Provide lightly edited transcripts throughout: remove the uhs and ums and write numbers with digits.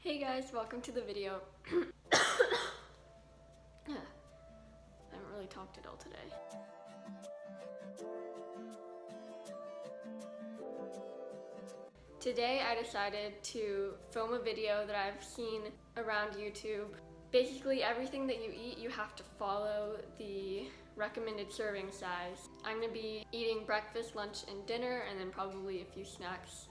Hey guys, welcome to the video. I haven't really talked at all today. Today I decided to film a video that I've seen around YouTube. Basically everything that you eat, you have to follow the recommended serving size. I'm gonna be eating breakfast, lunch, and dinner, and then probably a few snacks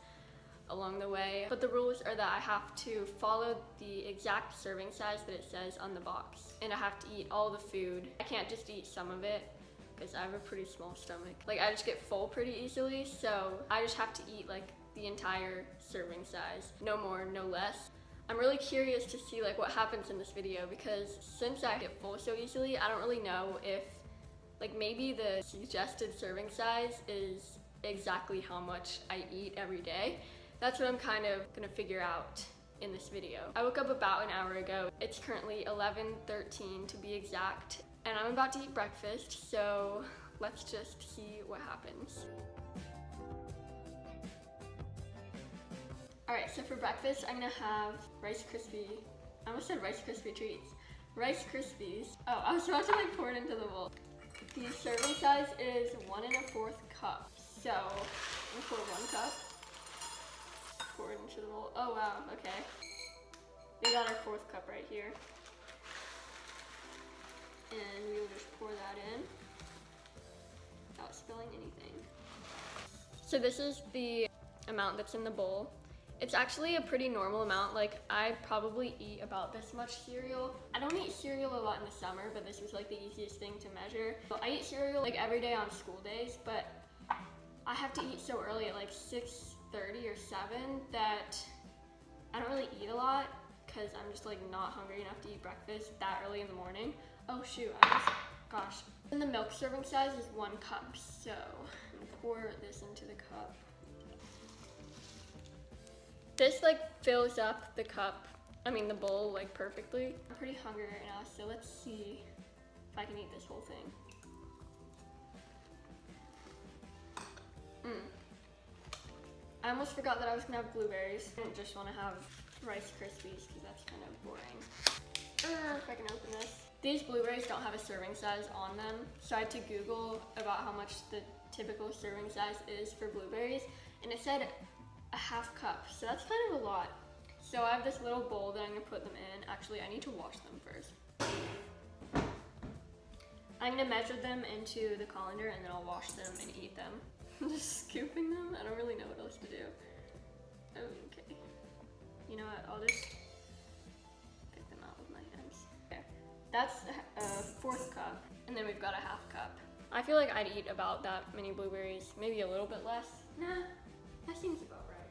along the way. But the rules are that I have to follow the exact serving size that it says on the box. And I have to eat all the food. I can't just eat some of it because I have a pretty small stomach. Like, I just get full pretty easily, so I just have to eat like the entire serving size. No more, no less. I'm really curious to see like what happens in this video because since I get full so easily, I don't really know if like maybe the suggested serving size is exactly how much I eat every day. That's what I'm kind of gonna figure out in this video. I woke up about an hour ago. It's currently 11:13 to be exact, and I'm about to eat breakfast, so let's just see what happens. Alright, so for breakfast, I'm gonna have Rice Krispie treats. Rice Krispies. Oh, I was about to like pour it into the bowl. The serving size is 1 1/4 cup. So, I'm gonna pour 1 cup. Pour it into the bowl. Oh wow, okay. We got our 4th cup right here. And we will just pour that in without spilling anything. So this is the amount that's in the bowl. It's actually a pretty normal amount. Like, I probably eat about this much cereal. I don't eat cereal a lot in the summer, but this was like the easiest thing to measure. So I eat cereal like every day on school days, but I have to eat so early at like 6:30 or 7 that I don't really eat a lot because I'm just like not hungry enough to eat breakfast that early in the morning. Oh shoot, gosh. And the milk serving size is 1 cup, so I'm gonna pour this into the cup. This like fills up the the bowl like perfectly. I'm pretty hungry right now, so let's see if I can eat this whole thing. I almost forgot that I was gonna have blueberries. I didn't just want to have Rice Krispies because that's kind of boring. If I can open this. These blueberries don't have a serving size on them, so I had to Google about how much the typical serving size is for blueberries, and it said a 1/2 cup, so that's kind of a lot. So I have this little bowl that I'm gonna put them in. Actually, I need to wash them first. I'm gonna measure them into the colander and then I'll wash them and eat them. I'm just scooping them. I don't really know what else to do. Okay. You know what? I'll just pick them out with my hands. Okay. That's a 4th cup. And then we've got a 1/2 cup. I feel like I'd eat about that many blueberries. Maybe a little bit less. Nah, that seems about right.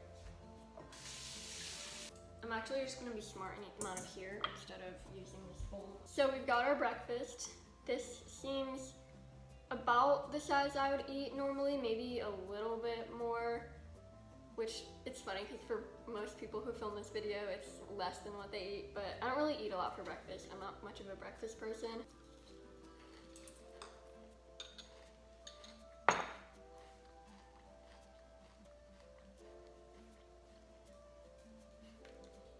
I'm actually just gonna be smart and eat them out of here instead of using this bowl. So we've got our breakfast. This seems about the size I would eat normally, maybe a little bit more, which it's funny because for most people who film this video, it's less than what they eat, but I don't really eat a lot for breakfast. I'm not much of a breakfast person.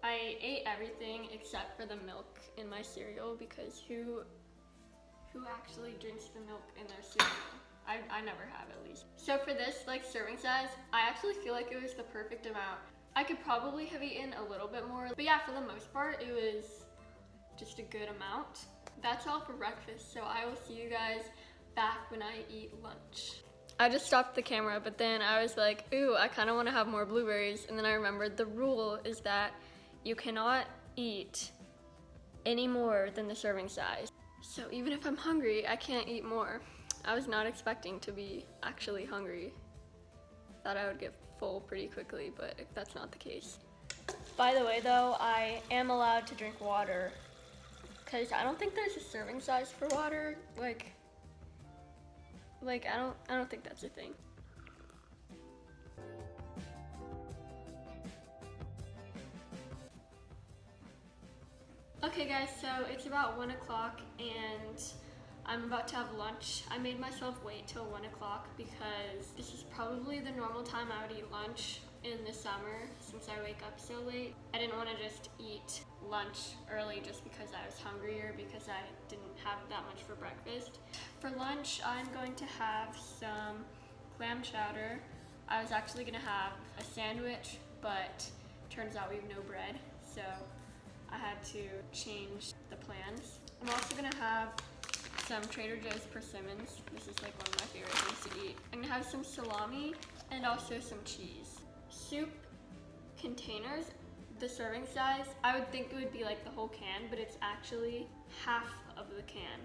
I ate everything except for the milk in my cereal because who actually drinks the milk in their cereal? I never have, at least. So for this like serving size, I actually feel like it was the perfect amount. I could probably have eaten a little bit more, but yeah, for the most part, it was just a good amount. That's all for breakfast, so I will see you guys back when I eat lunch. I just stopped the camera, but then I was like, ooh, I kind of want to have more blueberries, and then I remembered the rule is that you cannot eat any more than the serving size. So even if I'm hungry, I can't eat more. I was not expecting to be actually hungry. Thought I would get full pretty quickly, but that's not the case. By the way though, I am allowed to drink water because I don't think there's a serving size for water. Like I don't think that's a thing. Okay guys, so it's about 1 o'clock and I'm about to have lunch. I made myself wait till 1 o'clock because this is probably the normal time I would eat lunch. in the summer, since I wake up so late, I didn't want to just eat lunch early just because I was hungrier because I didn't have that much for breakfast. For lunch, I'm going to have some clam chowder. I was actually going to have a sandwich, but turns out we have no bread, so I had to change the plans. I'm also going to have some Trader Joe's persimmons. This is like one of my favorite things to eat. I'm going to have some salami and also some cheese. Soup containers, the serving size, I would think it would be like the whole can, but it's actually half of the can.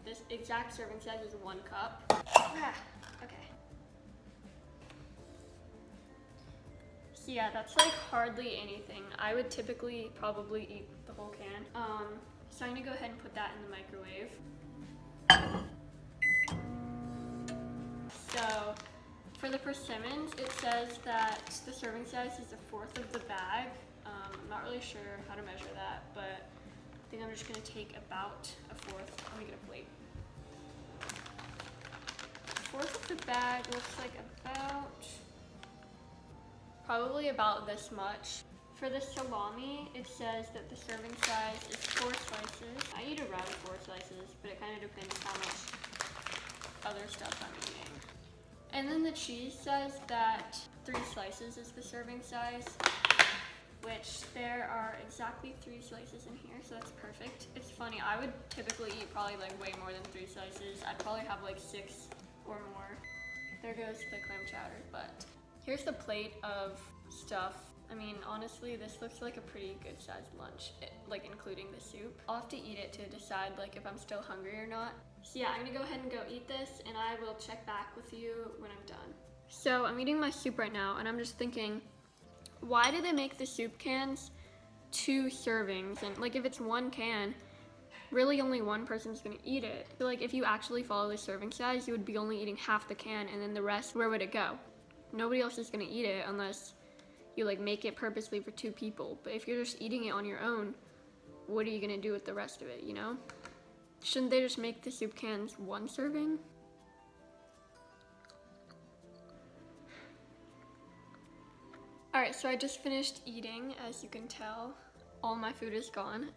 This exact serving size is 1 cup. Okay. So yeah, that's like hardly anything. I would typically probably eat the whole can. So I'm gonna go ahead and put that in the microwave. So for the persimmons, it says that the serving size is 1/4 of the bag. I'm not really sure how to measure that, but I think I'm just gonna take about 1/4. Let me get a plate. 1/4 of the bag looks like probably about this much. For the salami, it says that the serving size is 4 slices. I eat around 4 slices, but it kind of depends how much other stuff I'm eating. And then the cheese says that 3 slices is the serving size, which there are exactly 3 slices in here, so that's perfect. It's funny, I would typically eat probably like way more than 3 slices. I'd probably have like 6 or more. There goes the clam chowder, but here's the plate of stuff. I mean, honestly, this looks like a pretty good sized lunch, like including the soup. I'll have to eat it to decide like if I'm still hungry or not. So yeah, I'm gonna go ahead and go eat this, and I will check back with you when I'm done. So I'm eating my soup right now, and I'm just thinking, why do they make the soup cans 2 servings? And like if it's 1 can, really only 1 person's gonna eat it. I feel like if you actually follow the serving size, you would be only eating half the can, and then the rest, where would it go? Nobody else is gonna eat it unless you like make it purposely for 2 people. But if you're just eating it on your own, what are you gonna do with the rest of it, you know? Shouldn't they just make the soup cans 1 serving? Alright, so I just finished eating, as you can tell. All my food is gone.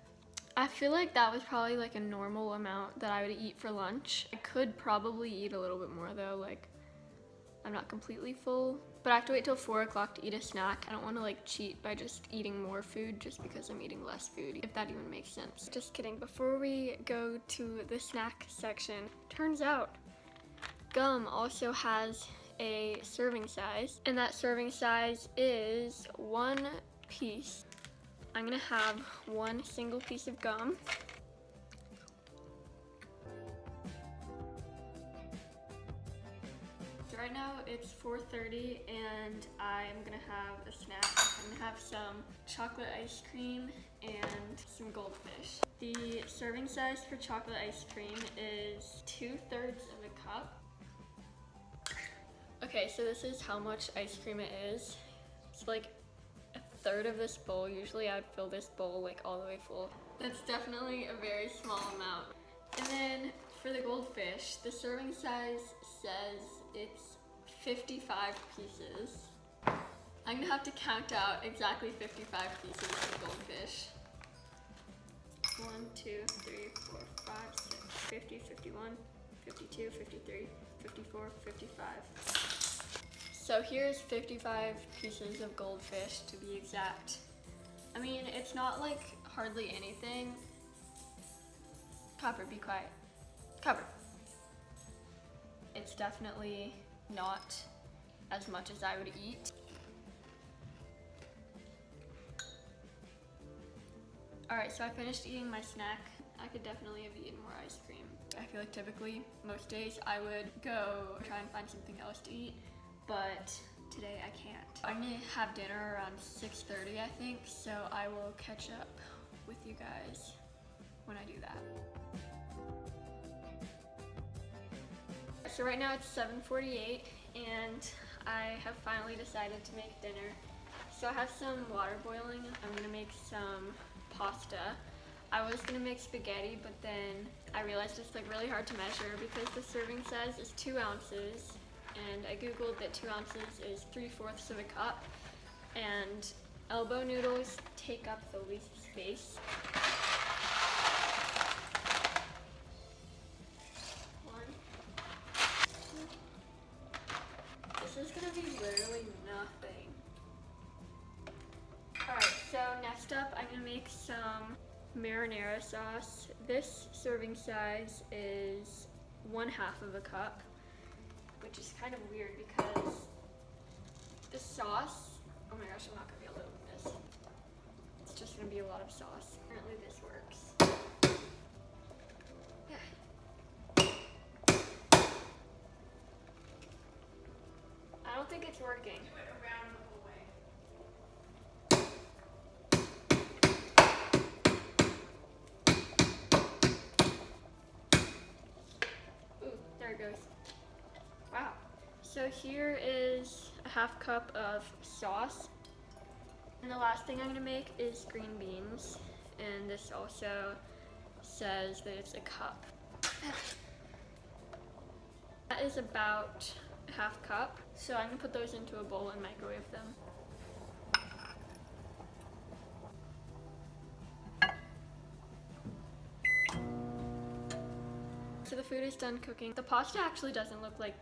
I feel like that was probably like a normal amount that I would eat for lunch. I could probably eat a little bit more though, like I'm not completely full, but I have to wait till 4 o'clock to eat a snack. I don't want to like cheat by just eating more food just because I'm eating less food, if that even makes sense. Just kidding. Before we go to the snack section, turns out gum also has a serving size, and that serving size is 1 piece. I'm gonna have 1 single piece of gum. Right now it's 4:30 and I'm gonna have a snack. I'm gonna have some chocolate ice cream and some goldfish. The serving size for chocolate ice cream is 2/3 of a cup. Okay, so this is how much ice cream it is. It's like 1/3 of this bowl. Usually I'd fill this bowl like all the way full. That's definitely a very small amount. And then for the goldfish, the serving size says it's 55 pieces. I'm gonna have to count out exactly 55 pieces of goldfish. 1, 2, 3, 4, 5, 6, 50, 51, 52, 53, 54, 55. So here's 55 pieces of goldfish to be exact. I mean, it's not like hardly anything. Copper, be quiet. Copper. It's definitely not as much as I would eat. Alright, so I finished eating my snack. I could definitely have eaten more ice cream. I feel like typically, most days, I would go try and find something else to eat, but today I can't. I'm gonna have dinner around 6:30, I think, so I will catch up with you guys when I do that. So right now it's 7:48 and I have finally decided to make dinner. So I have some water boiling. I'm gonna make some pasta. I was gonna make spaghetti, but then I realized it's like really hard to measure because the serving size is 2 ounces, and I googled that 2 ounces is 3/4 of a cup. and elbow noodles take up the least space. This is gonna be literally nothing. Alright, so next up I'm gonna make some marinara sauce. This serving size is 1/2 of a cup, which is kind of weird because the sauce, oh my gosh, I'm not gonna be able to open this. It's just gonna be a lot of sauce. Apparently this works. I don't think it's working. Do it around the whole way. Ooh, there it goes. Wow. So here is a 1/2 cup of sauce. And the last thing I'm gonna make is green beans. And this also says that it's a cup. That is about a 1/2 cup. So I'm gonna put those into a bowl and microwave them. So the food is done cooking. The pasta actually doesn't look like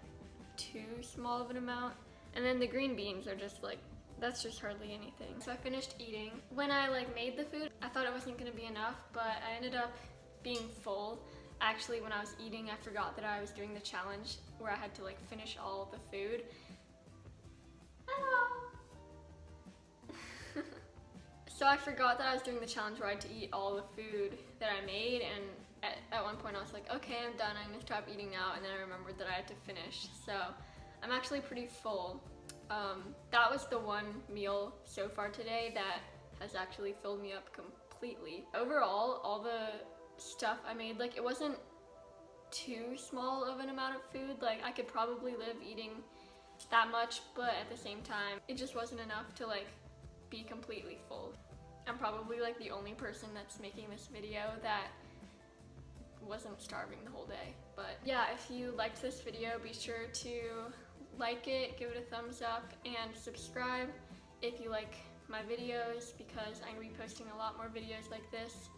too small of an amount. And then the green beans are just like, that's just hardly anything. So I finished eating. When I made the food, I thought it wasn't gonna be enough, but I ended up being full. Actually, when I was eating, I forgot that I was doing the challenge where I had to finish all the food. Hello! So I forgot that I was doing the challenge where I had to eat all the food that I made, and at one point I was like, okay, I'm done, I'm gonna stop eating now, and then I remembered that I had to finish. So I'm actually pretty full. That was the one meal so far today that has actually filled me up completely. Overall, all the stuff I made, it wasn't too small of an amount of food. I could probably live eating that much, but at the same time, it just wasn't enough to be completely full. I'm probably the only person that's making this video that wasn't starving the whole day. But yeah, if you liked this video, be sure to like it, give it a thumbs up, and subscribe if you like my videos, because I'm reposting a lot more videos like this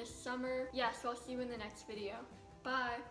summer. Yeah, so I'll see you in the next video. Bye!